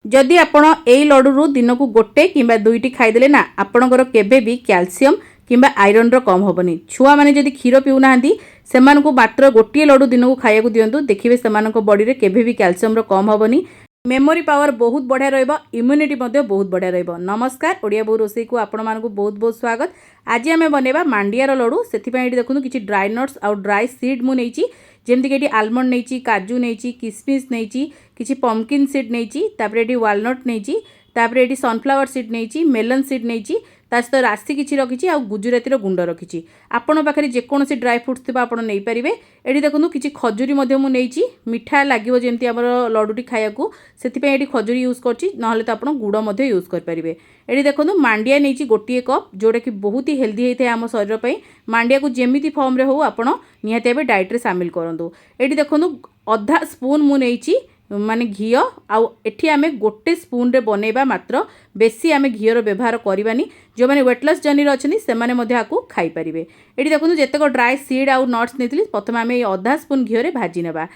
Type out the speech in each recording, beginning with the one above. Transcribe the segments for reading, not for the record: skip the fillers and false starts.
जदि आपण एई लड्डू दिन को गोटे किंबा दुईटी खाईदेले ना आपणकर केबे भी कैल्शियम किंबा आयरन रो कम होबनी। छुआ माने जदि क्षीर पीउना सेमानकु मात्र गोटे लड्डू दिन को खाइବାକୁ दियंतु, देखिबे सेमानक बॉडी रे केबे भी कैल्शियम रो कम होबनी। मेमोरी पावर बहुत बढ़िया रहिबो, इम्यूनिटी मध्य बहुत बढ़िया रहिबो। नमस्कार, ओडिया बोउ रोसई को आपण मानकु बहुत बहुत स्वागत। आज आमे बनेबा मांडियार लड्डू। सेथिपई एठी देखुनु किछि ड्राई नट्स आउ ड्राई सीड मु नेइछि, जेमति कि एठी आलमंड नेइछि, काजू नेइछि, किसमिस नेइछि, किछि पंपकिन सीड नेइछि, तापर एठी वालनट नेइछि, तापर एठी सनफ्लावर सीड नेइछि, मेलन सीड नेइछि, ता सहित राशि किछि रखिछि आ गुजराती गुंड रखिछि। आपण पाखरे जेकोसी ड्राई फ्रुट्स थिबा आपण नै परिबे। एठी देखुनु किछि खजुरी मध्य मु नेइछि, मिठा लागिवो जेमति हमर लड्डूटी खाइयाकू, सेथिपई एठी खजुरी यूज करछि, नहले त आपण गुड़ मध्य यूज कर परिबे। एठी देखुनु मांडिया नेइछि गोटिए कप, जोटा कि बहुत ही हेल्दी हेइथे हम शरीर पई। मांडिया को जेमिति फॉर्म रे हो आपण निहाती एबे डाइट रे शामिल करंतु। एठी देखुनु आधा स्पून मु नेइछि माने घी, आउ एठी आमे गोटे स्पून रे बनेबा मात्र, बेसी आमे घीर व्यवहार करवानी। जो मैंने वेट लॉस जर्नी अच्छी से मैंने आपको खाई पारे। एठी देखो जितक ड्राई सीड आउ नट्स नहीं प्रथम आम आधा स्पून घी भाजी नेबा।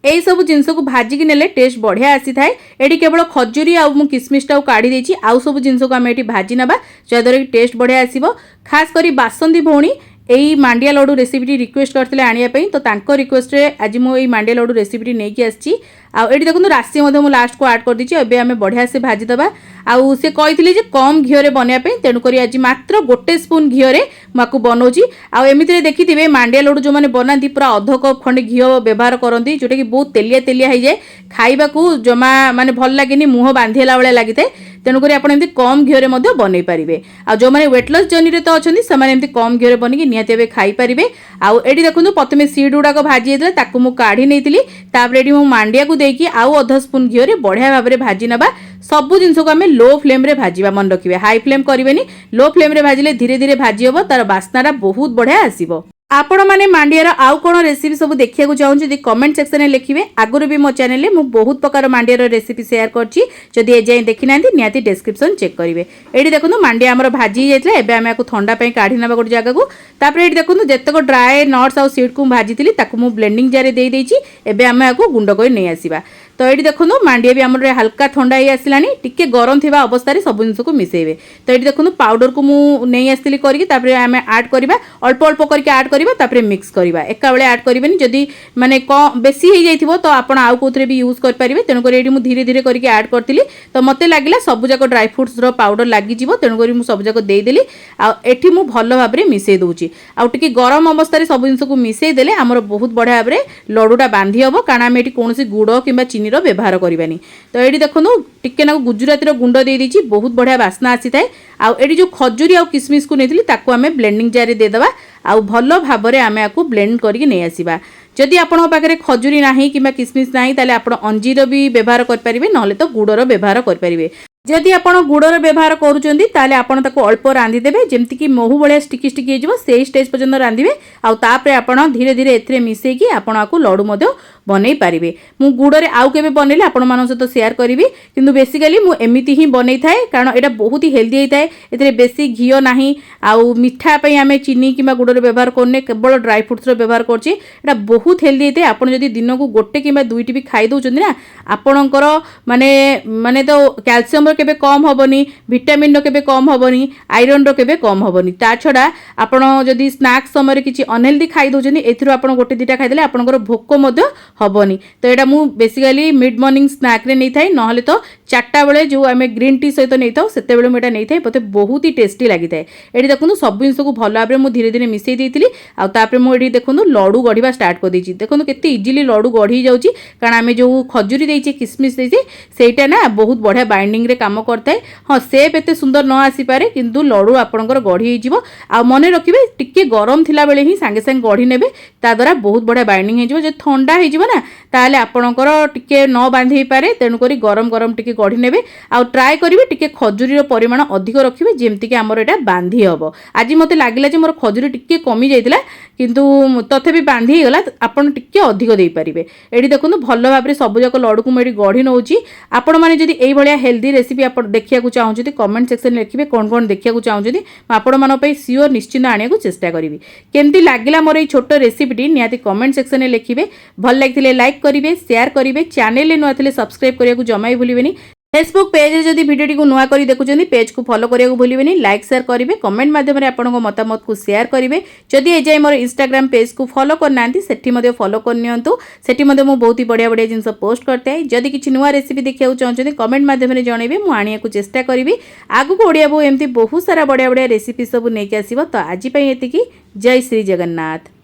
यही सब जिनस को भाजिकी नेले टेस्ट बढ़िया आसी थाए। एठी केवल खजुरी आउ मु किसमिसटा काढ़ी देछि, आउ सब जिनस को आम एठी भाजी नेबा, जद्वारा कि टेस्ट बढ़िया आसीबो। खास करी बासंती भौणी यही मांडिया लड्डू रेसिपी रिक्वेस्ट करते आनिया तो तांको रिक्वेस्ट रे आज मुझे मांडिया लड्डू रेसिपी नहीं आसी। आठी देखो राशि मु लास्ट को आड कर दीजिए। एबे आमे बढ़िया से भाजीदबा। आउ से कही जे कम घी बनवाई, तेणुक आज मात्र गोटे स्पून घी मुझे बनाऊँगी। आउ एमती देखिए मांडिया लड्डू जो मैंने बनाती पूरा अध कप खंडे घी व्यवहार करती, जोटा कि बहुत तेलिया तेलिया हो जाए, खाइबाकू जमा माने भल लगे, मुह बांधिला भाया लगी था। तेणुक आप कम घी बनई पारे। आ जो मैंने वेट लॉस जर्नी रे तो अच्छा से कम घी बनिकी निहाती खाई पारे। आउ एठी देखो प्रथम सीड गुड़ाक भाजी होता मुझे काढ़ी नहीं, एठी मु मांडिया को देकी आउ आधा स्पून घी बढ़िया भाव में भाजी नबा। सब जिनस को आम लो फ्लेम रे भाजीबा, मन रखिए हाई फ्लेम करेनि। लो फ्लेम रे भाजिले धीरे धीरे भाजी हम, तार बास्नाटा बहुत बढ़िया आसीबो। आपण माने मांडियार आउ कोन रेसिपी सब देखिया को चाहूँ जदि कमेंट सेक्शन में लिखिए। आगुरी भी मो चैनल में मुझे बहुत प्रकार मांडियार रेसिपी शेयर करछि, जदि ए जाय देखि नांती निहाती डिस्क्रिप्शन चेक करेंगे। एठी देखो मांडिया हमर भाजी जाइतला, एबे आमे आको ठंडा पई काढी नबा गोटे जगह को। तापर एठी देखो जतक ड्राई नट्स आउ सीड को भाजीतिली ताकू मु ब्लेंडिंग जार दे देछि। एबे आमे आको गुंड कर नै आसीबा। तो ये देखो मांडिया भी आमर हल्का ठंडा ही आसलानी, टिके गरम थिबा अवस्था रे सब जिनस को मिसेबे। तो ये देखो पाउडर को मु नहीं आसली करके तापर आम ऐड करबा, अल्प अल्प करके ऐड करबा, तापर मिक्स करबा। एका बेले ऐड करबेनी, जदी माने कम बेसी हो जाइथिबो तो आपण आउ कोथरे भी यूज कर परिबे। तेनु करी एठी मु धीरे धीरे करके ऐड करतिली, तो मते लागिला सब जाको ड्राई फ्रूट्स रो पाउडर लागि जिवो। तेनु करी मु सब जाको देई देली। आ एठी मु भलो भाबरे मिसेई दोउची। आ टिके गरम अवस्था रे सब जिनस को मिसेई देले हमर बहुत बढ़िया भाबरे लड्डूटा बांधी हबो, कारण हम एठी कोनोसी गुड़ किंबा चीनी व्यवहार करवानी। तो ये देखो टिके ना गुजराती गुंड दे दीजिए, बहुत बढ़िया बास्ना आसी थाए। आउ एठी जो खजुरी आउ किसमिस को नेथिली ताको आमे ब्लेंडिंग जार देदबा। आउ भलो भाबरे आमे आकु ब्लेंड करके नै आसीबा। जदि आपन पाखरे खजुरी नाही किंबा किसमिस नाही, ताले आपण अंजीर भी व्यवहार कर परिबे, नहले तो गुड़र व्यवहार कर परिबे। जदि आपण गुड़र व्यवहार करूचंदी ताले आपण ताको अल्प रांधी देबे, जेमति कि महू भलिया स्टिकी स्टिकी हेजिवो, सेही स्टेज पर्यंत रांधिबे। आउ तापरे आपण धीरे धीरे एथरे मिसेकी आपण आकु लड्डू मध्य बनई पारिबे। मु गुड़रे आउ केबे बनेले आपण मानन सहित शेयर करिवि, किंतु बेसिकली मु एमिति ही बनई थाए, कारण एटा बहुत ही हेल्दी हेइथाए। एथरे बेसी घी नाही, आउ मिठा पई आमे चीनी किंबा गुड़र व्यवहार करने, केवल ड्राई फ्रूट्स रो व्यवहार करछि। एटा बहुत हेल्दी हेइथाए। आपण जदि दिन को गोटे किंबा दुईटी भी खाई दउचंदी ना, आपणकर माने माने तो कैल्शियम केबे कम होबनी, विटामिन रो केबे कम होबनी, आयरन रो केबे कम होबनी। ता छडा आपण जदि स्नैक्स समय किछि अनहेल्दी खाई दउचंदी, एथिरो आपण गोटे दिटा खाइदेले आपणकर भोक मध्य होबनी। तो एटा मु बेसिकली मिड मॉर्निंग स्नैक रे नै थाई, नहले तो चारटा बेले जो आमे ग्रीन टी सहित नै थाउ सेते बेले मेटा नै थाई, पते बहुत ही टेस्टी लागि थाए। एठी देखुनु सब जिंस को भलो भाबरे मु धीरे धीरे मिसेई देइतिली। आ तापरे मु एठी देखुनु लड्डू गढिबा स्टार्ट कर देछि। देखुनु केते इजीली लड्डू गढी जाउची, कारण आमे जो खजुरी देइछे किसमिस देइछे सेटा ना बहुत बढ़िया बाइंडिंग रे काम करताए। हाँ सेप एते सुंदर न आसी पारे, किंतु लड्डू आपणकर गढी हिजिवो। आ मने रखिबे टिके गरम थिला बेले ही सांगे सांगे गढी नेबे, ता द्वारा बहुत बढ़िया बाइंडिंग हिजिवो। जे ठंडा हिजिवो ना ताले आपणकर टिके न बांधी पारे, तेणु करी गरम गरम टिके गढी नेबे। आ ट्राई करिवे टिके खजुरी रो परिमाण अधिक रखिबे, जेमति कि हमर एटा बांधी हबो। आज मते लागिला जे मोर खजुरी टिके कमी जाइतिला, किंतु तथेबी बांधी गला। आपण टिके अधिक देई परिबे। एठी देखुनु भलो भाबरे सब जाक लड्डू को मेडी गढी नउची। आपण माने जदि एई भलिया हेल्दी रेसिपी आपण देखिया को चाहूछथि, कमेंट सेक्शन में लिखिबे कोन कोन देखिया को चाहूछथि। म आपण मानो पई सियोर निश्चित आनिया को चेष्टा करिवि। केमती लागिला मोर एई छोटो रेसिपीटी निहाती कमेंट सेक्शन में लिखिबे। भल लागिथिले लाइक करिवे, शेयर करिवे, चैनल ले नुआ थिले सब्सक्राइब करिया को जमाई भूलिबेनी। फेसबुक पेज जदि भिडियो को नुआ कर देखुं पेज को फॉलो करने को भूलिए, लाइक शेयर करेंगे, कमेंट माध्यम आपंक मतामत को शेयर करेंगे। जदि एजाए मोर इंस्टाग्राम पेज को फॉलो करना से फॉलो करनी से मुझे बहुत ही बढ़िया बढ़िया जिन पोस्ट करता है। जदि किसी नुआ रेसिपी देखा चाहते कमेंट माध्यम जनइबे, मुझे आने को चेष्टा करी। आगू ओडिया बो एमती बहुत सारा बढ़िया बढ़िया रेसिपी सब नहीं आसो। तो आज ये जय श्री जगन्नाथ।